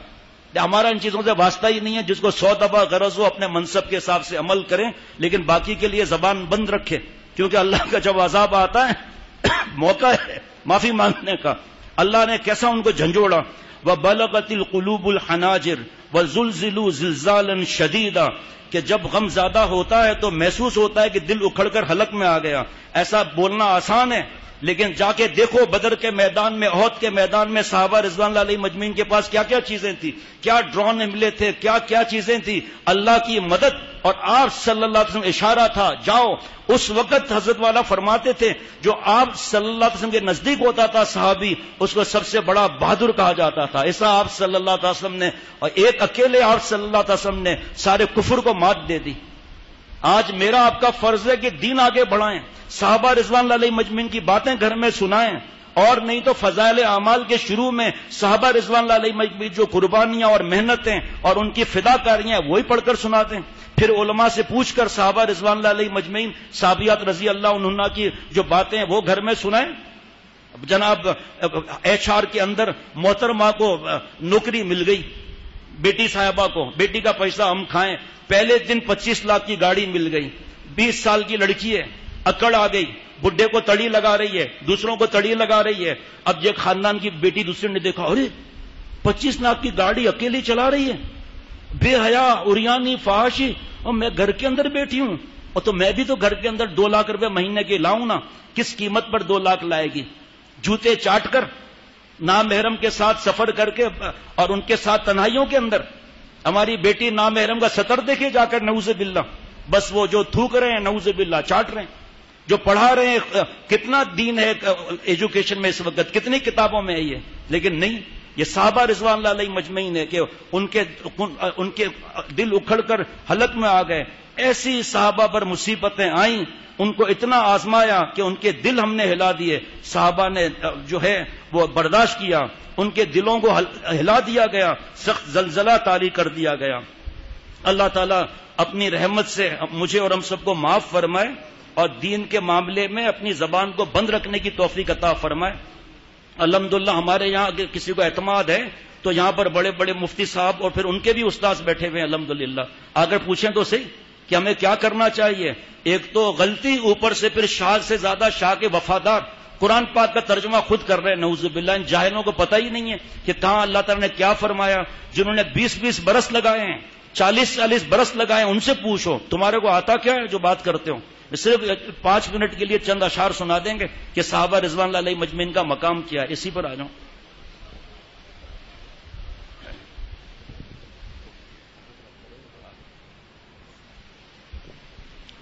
ہمارا ان چیزوں سے واسطہ ہی نہیں ہے، جس کو 100 دفعہ غرض ہو اپنے منصب کے حساب سے عمل کریں، لیکن باقی کے لیے زبان بند رکھے، کیونکہ اللہ کا جب عذاب آتا ہے موقع ہے معافی مانگنے کا۔ اللہ نے کیسا ان کو جھنجھوڑا، وَبَلَغَتِ الْقُلُوبُ الْحَنَاجِرَ وَزُلْزِلُوا زِلْزَالًا شَدِيدًا، کہ جب غم زیادہ ہوتا ہے تو محسوس ہوتا ہے کہ دل اکھڑ کر حلق میں آ گیا۔ ایسا بولنا آسان ہے، لیکن جا کے دیکھو بدر کے میدان میں، احد کے میدان میں صحابہ رضوان اللہ علیہ مجمعین کے پاس کیا کیا چیزیں تھیں، کیا ڈرون ملے تھے، کیا کیا چیزیں تھیں، اللہ کی مدد، اور آپ صلی اللہ علیہ وسلم اشارہ تھا جاؤ۔ اس وقت حضرت والا فرماتے تھے جو آپ صلی اللہ علیہ وسلم کے نزدیک ہوتا تھا صحابی، اس کو سب سے بڑا بہادر کہا جاتا تھا۔ ایسا آپ صلی اللہ علیہ وسلم نے، اور ایک اکیلے آپ صلی اللہ علیہ وسلم نے سارے کفر کو مات دے دی۔ آج میرا آپ کا فرض ہے کہ دین آگے بڑھائیں، صحابہ رضوان اللہ علیہ مجمعین کی باتیں گھر میں سنائیں، اور نہیں تو فضائل اعمال کے شروع میں صحابہ رضوان اللہ علیہ مجمعین جو قربانیاں اور محنتیں اور ان کی فداکاریاں وہی پڑھ کر سناتے ہیں. پھر علماء سے پوچھ کر صحابہ رضوان اللہ علیہ مجمعین صحابیات رضی اللہ عنہن کی جو باتیں ہیں وہ گھر میں سنائیں. جناب HR کے اندر محترمہ کو نوکری مل گئی، بیٹی صاحبہ کو بیٹی کا پیسہ ہم کھائیں، پہلے دن 25 لاکھ کی گاڑی مل گئی. 20 سال کی لڑکی ہے، اکڑ آ گئی، بڈھے کو تڑی لگا رہی ہے، دوسروں کو تڑی لگا رہی ہے. اب یہ خاندان کی بیٹی دوسرے نے دیکھا، ارے 25 لاکھ کی گاڑی اکیلی چلا رہی ہے، بے حیا، اریانی، فحاشی، اور میں گھر کے اندر بیٹھی ہوں. اور تو میں بھی تو گھر کے اندر 2 لاکھ روپے مہینے کے لاؤں نا. کس قیمت پر 2 لاکھ لائے گی؟ جوتے چاٹ کر، نامحرم کے ساتھ سفر کر کے، اور ان کے ساتھ تنہائیوں کے اندر. ہماری بیٹی نامحرم کا سطر دیکھے جا کر، نعوذ باللہ. بس وہ جو تھوک رہے ہیں نعوذ باللہ چاٹ رہے ہیں، جو پڑھا رہے ہیں. کتنا دین ہے ایجوکیشن میں اس وقت، کتنی کتابوں میں ہے یہ. لیکن نہیں، یہ صحابہ رضوان اللہ علیہ مجمعین ہے کہ ان کے دل اکھڑ کر حلق میں آ گئے. ایسی صحابہ پر مصیبتیں آئیں، ان کو اتنا آزمایا کہ ان کے دل ہم نے ہلا دیے. صحابہ نے جو ہے وہ برداشت کیا، ان کے دلوں کو ہلا دیا گیا، سخت زلزلہ طاری کر دیا گیا. اللہ تعالیٰ اپنی رحمت سے مجھے اور ہم سب کو معاف فرمائے، اور دین کے معاملے میں اپنی زبان کو بند رکھنے کی توفیق عطا فرمائے. الحمدللہ ہمارے یہاں اگر کسی کو اعتماد ہے تو یہاں پر بڑے بڑے مفتی صاحب اور پھر ان کے بھی استاذ بیٹھے ہوئے ہیں الحمدللہ. اگر پوچھیں تو صحیح کہ ہمیں کیا کرنا چاہیے. ایک تو غلطی، اوپر سے پھر شاہ سے زیادہ شاہ کے وفادار قرآن پاک کا ترجمہ خود کر رہے ہیں نعوذ باللہ. ان جاہلوں کو پتہ ہی نہیں ہے کہ کہاں اللہ تعالیٰ نے کیا فرمایا. جنہوں نے 20 برس لگائے ہیں، 40 برس لگائے ہیں، ان سے پوچھو تمہارے کو آتا کیا ہے جو بات کرتے ہو. صرف 5 منٹ کے لیے چند اشعار سنا دیں گے کہ صحابہ رضوان اللہ علیہ مجمعین کا مقام کیا ہے. اسی پر آ جاؤں.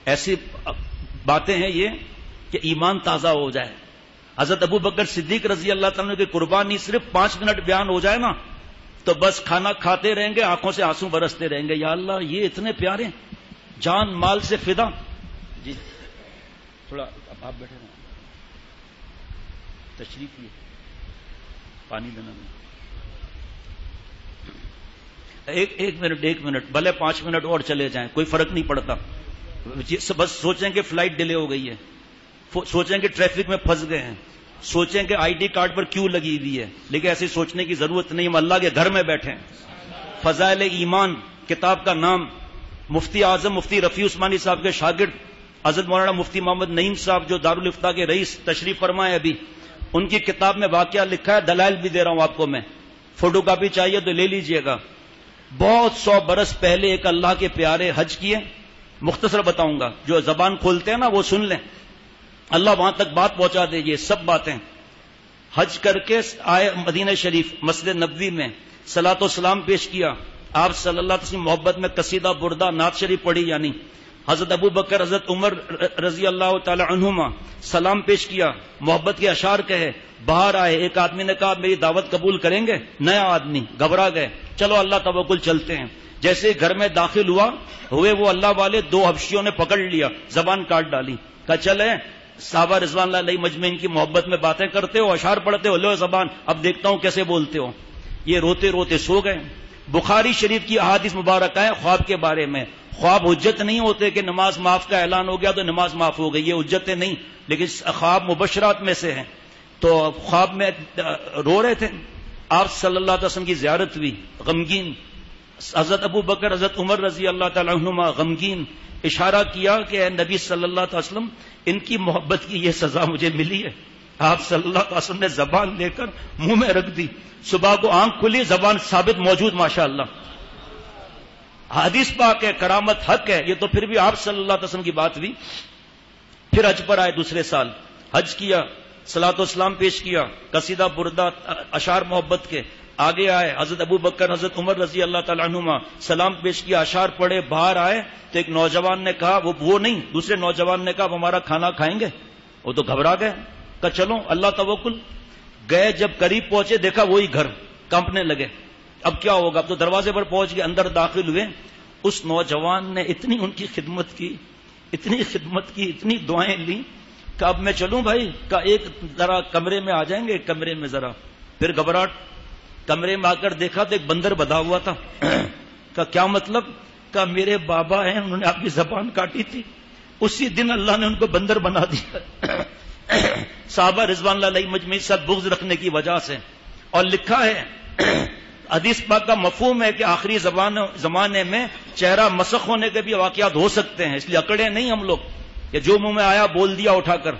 ایسی باتیں ہیں یہ کہ ایمان تازہ ہو جائے. حضرت ابو بکر صدیق رضی اللہ تعالیٰ کی قربانی صرف 5 منٹ بیان ہو جائے نا تو بس کھانا کھاتے رہیں گے، آنکھوں سے آنسو برستے رہیں گے. یا اللہ یہ اتنے پیارے، جان مال سے فدا. جی تھوڑا آپ بیٹھے رہیں، تشریف لیے پانی دینا. ایک منٹ بھلے 5 منٹ اور چلے جائیں، کوئی فرق نہیں پڑتا. بس سوچیں کہ فلائٹ ڈیلے ہو گئی ہے، سوچیں کہ ٹریفک میں پھنس گئے ہیں، سوچیں کہ ID کارڈ پر کیوں لگی ہوئی ہے. لیکن ایسے سوچنے کی ضرورت نہیں، ہم اللہ کے گھر میں بیٹھے ہیں. فضائل ایمان کتاب کا نام مفتی اعظم مفتی رفیع عثمانی صاحب کے شاگرد حضرت مولانا مفتی محمد نعیم صاحب جو دارالفتاح کے رئیس تشریف فرمائے ابھی، ان کی کتاب میں واقعہ لکھا ہے. دلائل بھی دے رہا ہوں آپ کو میں، فوٹو کاپی چاہیے تو لے لیجئے گا. بہت 100 برس پہلے ایک اللہ کے پیارے حج کیے. مختصر بتاؤں گا، جو زبان کھولتے ہیں نا وہ سن لیں، اللہ وہاں تک بات پہنچا دے. یہ سب باتیں حج کر کے آئے مدینہ شریف، مسجد نبوی میں صلاۃ و سلام پیش کیا. آپ صلی اللہ علیہ وسلم محبت میں قصیدہ بردہ نعت شریف پڑھی. یعنی حضرت ابو بکر حضرت عمر رضی اللہ تعالی عنہما سلام پیش کیا، محبت کے اشعار کہے. باہر آئے، ایک آدمی نے کہا میری دعوت قبول کریں گے؟ نیا آدمی، گھبرا گئے. چلو اللہ توکل چلتے ہیں. جیسے گھر میں داخل ہوئے وہ اللہ والے 2 حبشیوں نے پکڑ لیا، زبان کاٹ ڈالی. کہا چلے صحابہ رضوان اللہ علیہ مجمعین کی محبت میں باتیں کرتے ہو، اشعار پڑھتے ہو، لو زبان اب دیکھتا ہوں کیسے بولتے ہو. یہ روتے روتے سو گئے. بخاری شریف کی احادیث مبارکہ ہے خواب کے بارے میں. خواب حجت نہیں ہوتے کہ نماز معاف کا اعلان ہو گیا تو نماز معاف ہو گئی، یہ حجتیں نہیں، لیکن خواب مبشرات میں سے ہیں. تو خواب میں رو رہے تھے، آپ صلی اللہ علیہ وسلم کی زیارت ہوئی، غمگین. حضرت ابو بکر حضرت عمر رضی اللہ تعالی عنہما غمگین. اشارہ کیا کہ اے نبی صلی اللہ علیہ وسلم، ان کی محبت کی یہ سزا مجھے ملی ہے. آپ صلی اللہ علیہ وسلم نے زبان لے کر منہ میں رکھ دی. صبح کو آنکھ کھلی، زبان ثابت موجود. ماشاءاللہ حدیث پاک ہے، کرامت حق ہے. یہ تو پھر بھی آپ صلی اللہ علیہ وسلم کی بات ہوئی. پھر حج پر آئے، دوسرے سال حج کیا، صلاۃ و سلام پیش کیا، قصیدہ بردہ اشعار محبت کے. آگے آئے حضرت ابو بکر حضرت عمر رضی اللہ تعالی عنہما سلام پیش کیا، اشعار پڑھے. باہر آئے تو ایک نوجوان نے کہا، وہ نہیں دوسرے نوجوان نے کہا وہ ہمارا کھانا کھائیں گے؟ وہ تو گھبرا گئے. کہا چلو اللہ توکل. گئے، جب قریب پہنچے دیکھا وہی گھر، کانپنے لگے. اب کیا ہوگا؟ اب تو دروازے پر پہنچ گئے، اندر داخل ہوئے. اس نوجوان نے اتنی ان کی خدمت کی، اتنی دعائیں لی. کہ اب میں چلوں بھائی؟ کہ ایک ذرا کمرے میں آ جائیں گے، ایک کمرے میں ذرا. پھر گھبراہٹ، کمرے میں آ کر دیکھا تو ایک بندر بندھا ہوا تھا. کہ کیا مطلب؟ کہ میرے بابا ہیں، انہوں نے آپ کی زبان کاٹی تھی، اسی دن اللہ نے ان کو بندر بنا دیا. صحابہ رضوان اللہ علیہ مجمعین ساتھ بغض رکھنے کی وجہ سے. اور لکھا ہے حدیث پاک کا مفہوم ہے کہ آخری زمانے میں چہرہ مسخ ہونے کے بھی واقعات ہو سکتے ہیں، اس لیے اکڑے نہیں ہم لوگ کہ جو منہ میں آیا بول دیا اٹھا کر.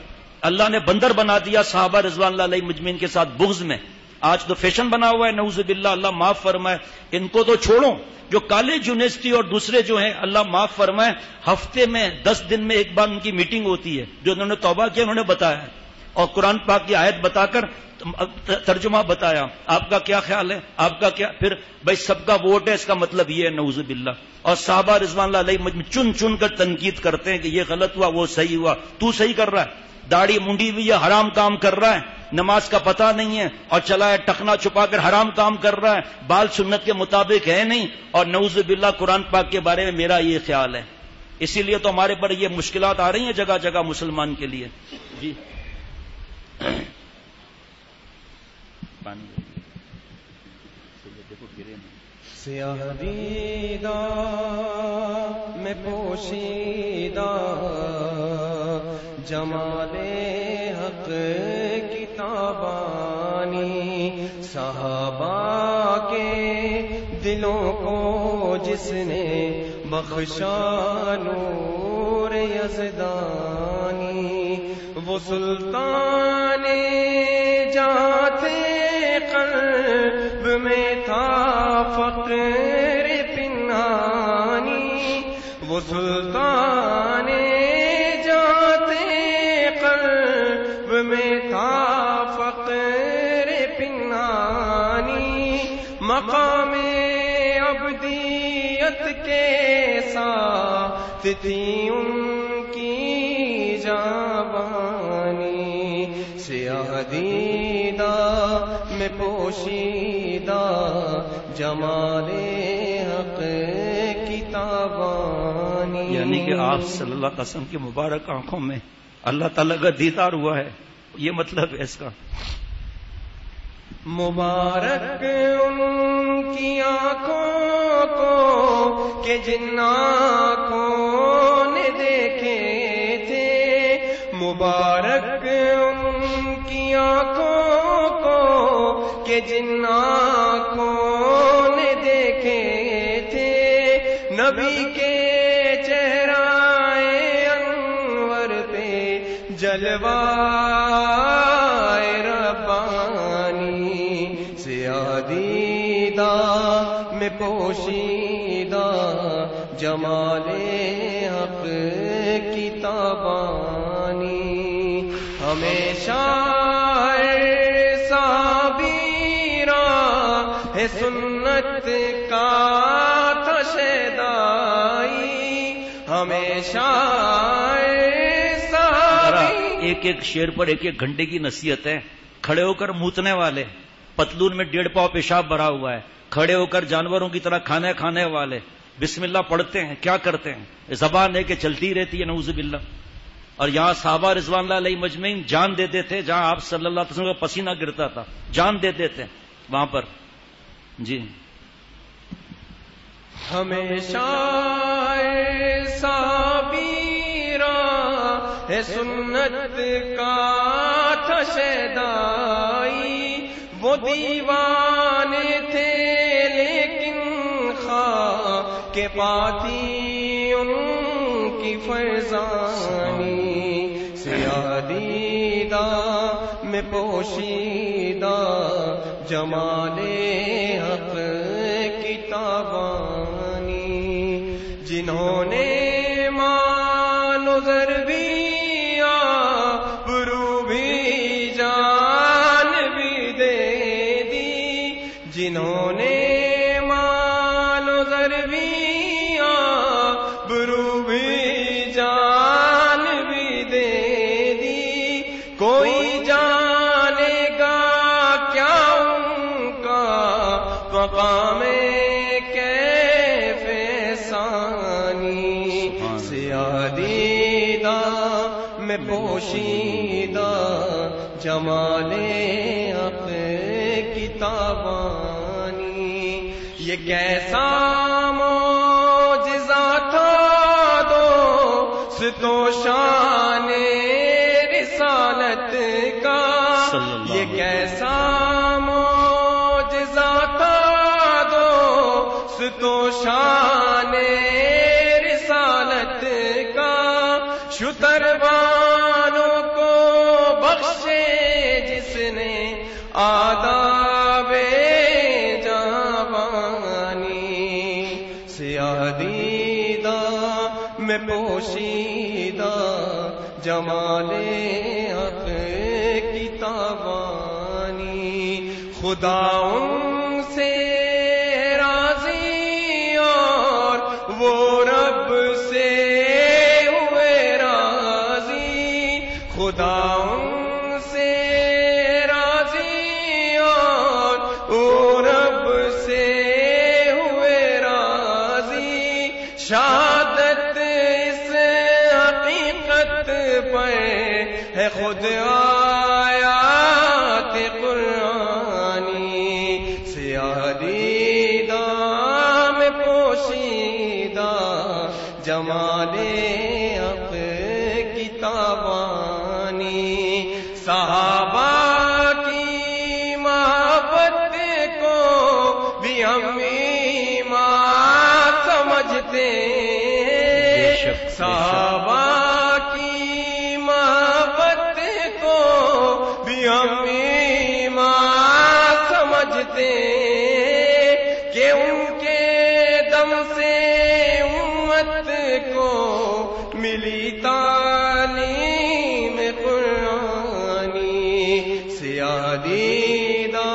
اللہ نے بندر بنا دیا صحابہ رضوان اللہ علیہ مجمعین کے ساتھ بغض میں. آج تو فیشن بنا ہوا ہے، نعوذ باللہ، اللہ معاف فرمائے. ان کو تو چھوڑو، جو کالج یونیورسٹی اور دوسرے جو ہیں اللہ معاف فرمائے، ہفتے میں 10 دن میں ایک بار ان کی میٹنگ ہوتی ہے، جو انہوں نے توبہ کیا انہوں نے بتایا ہے، اور قرآن پاک کی آیت بتا کر ترجمہ بتایا. آپ کا کیا خیال ہے؟ آپ کا کیا؟ پھر بھائی سب کا ووٹ ہے، اس کا مطلب یہ ہے نعوذ باللہ. اور صحابہ رضوان اللہ علیہ مجمعین چن چن کر تنقید کرتے ہیں کہ یہ غلط ہوا، وہ صحیح ہوا. تو صحیح کر رہا ہے، داڑھی منڈی ہوئی ہے، حرام کام کر رہا ہے، نماز کا پتہ نہیں ہے اور چلا ہے ٹخنا چھپا کر حرام کام کر رہا ہے، بال سنت کے مطابق ہے نہیں، اور نعوذ باللہ قرآن پاک کے بارے میں میرا یہ خیال ہے. اسی لیے تو ہمارے پر یہ مشکلات آ رہی ہیں جگہ جگہ مسلمان کے لیے. جی پانی دیکھو گرے سیاہ دیدہ میں پوشیدہ جمال حق کتابانی، صحابہ کے دلوں کو جس نے بخشا نور یزدانی، وہ سلطان جاتے قلب میں تھا فقر پنہانی، وہ سلطان جاتے قلب میں تھا فقر پنہانی، مقام عبدیت کے ساتھ تھی ان کی جوانی، سیاہ دیدہ میں پوشیدہ جمال حق کتابانی. یعنی کہ آپ صلی اللہ علیہ وسلم کی مبارک آنکھوں میں اللہ تعالیٰ کا دیدار ہوا ہے، یہ مطلب ہے اس کا. مبارک ان کی آنکھوں کو کہ جن آنکھوں نے دیکھے تھے، مبارک ان کی آنکھوں کو کہ جن آنکھوں نے دیکھے تھے، نبی کے چہرہ انور پہ جلوہ میں پوشیدہ جمال حق کتابانی، ہمیشہ صابیرہ ہے سنت کا تھا شیدائی، ہمیشہ ایک ایک شعر پر ایک ایک گھنٹے کی نصیحت ہے. کھڑے ہو کر موتنے والے، پتلون میں 1.5 پاؤ پیشاب بھرا ہوا ہے، کھڑے ہو کر جانوروں کی طرح کھانے کھانے والے، بسم اللہ پڑھتے ہیں، کیا کرتے ہیں؟ زبان ہے کہ چلتی رہتی ہے نعوذ باللہ. اور یہاں صحابہ رضوان اللہ علیہ مجمعین جان دیتے تھے، جہاں آپ صلی اللہ علیہ وسلم کا پسینہ گرتا تھا جان دیتے تھے وہاں پر. جی ہمیشہ صابیرہ ہے سنت کا تھا شیدائی، وہ دیوانے تھے لیکن خواہ کے پاتی ان کی فرزانی، سیاہ دیدہ میں پوشیدہ جمال حق کتابانی، جنہوں نے مان و زر بھی آبرو بھی جان بھی دے دی، جنہوں نے مان و زر بھی آبرو بھی جان بھی دے دی، کوئی جانے گا کیا ان کا مقام میں پوشیدہ جمال حق کی تابانی، یہ کیسا معجزہ تھا دوست و شان رسالت کا، یہ کیسا معجزہ تھا دوست و شان رسالت کا، شتروانوں کو بخشے جس نے آداب جوانی، سیاہ دیدہ میں پوشیدہ جمال حق کی تابانی، خدا ان سے راضی اور وہ رب سے ہوئے راضی، خدا ان سے راضی اور وہ رب سے ہوئے راضی، شہادت اس حقیقت پر ہے خود آیات قرآنی، سیاہ دیدہ میں پوشیدہ جمال حق کی تابانی، صحابہ کی محبت کو بھی ہم ایمان سمجھتے ہیں، صحابہ کی محبت کو بھی ہم ایمان سمجھتے ہیں، کہ ان کے دم سے امت کو ملی تعلیم قرآنی، سیاہ دیدہ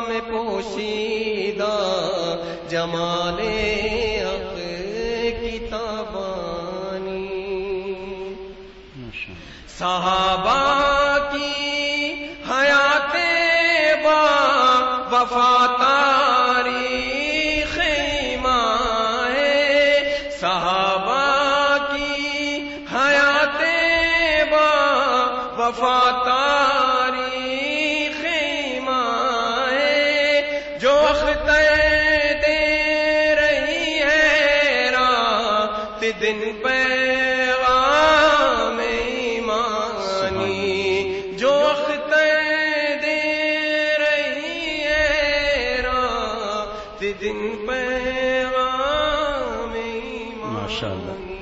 میں پوشیدہ جمال حق کی تابانی، صحابہ کی حیات با وفا تاریخ ایمان ہے، صحابہ کی حیات با وفا تاریخ ایمان ہے، جو اختر دے رہی ہے رات دن پیغام ایمانی، جو اختر دے رہی ہے رات دن پیغام ایمانی۔ ماشاءاللہ۔